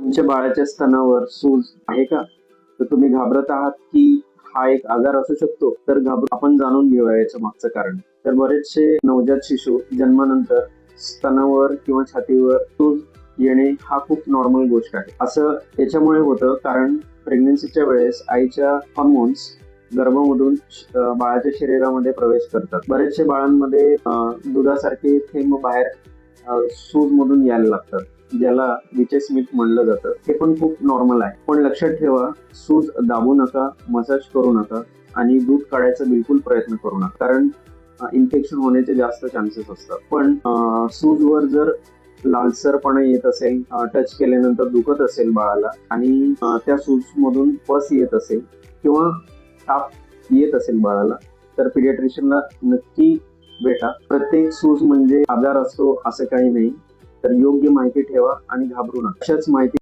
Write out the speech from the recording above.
तुमच्या बाळाच्या स्तनावर सूज आहे का? तर तुम्ही घाबरत आहात की हा एक आजार असू शकतो? तर आपण जाणून घेऊया याचं मागचं कारण. तर बरेचसे नवजात शिशू जन्मानंतर स्तनावर किंवा छातीवर सूज येणे हा खूप नॉर्मल गोष्ट आहे. असं याच्यामुळे होतं कारण प्रेग्नन्सीच्या वेळेस आईच्या हॉर्मोन्स गर्भामधून बाळाच्या शरीरामध्ये प्रवेश करतात. बरेचशे बाळांमध्ये दुधासारखे थेंब बाहेर सूज मधून यायला लागतात, ज्याला विचे स्मिथ म्हणलं जातं. हे पण खूप नॉर्मल आहे. पण लक्षात ठेवा, सूज दाबू नका, मसाज करू नका आणि दूध काढायचा बिलकुल प्रयत्न करू नका, कारण इन्फेक्शन होण्याचे जास्त चान्सेस असतात. पण सूजवर जर लालसरपणा येत असेल, टच केल्यानंतर दुखत असेल बाळाला आणि त्या सूज मधून पस येत असेल किंवा ताप येत असेल बाळाला, तर पिडियाट्रिशियनला नक्की भेटा. प्रत्येक सूज म्हणजे आजार असतो असं काही नाही. तर योग्य माहिती ठेवा आणि घाबरू नका. अशाच माहिती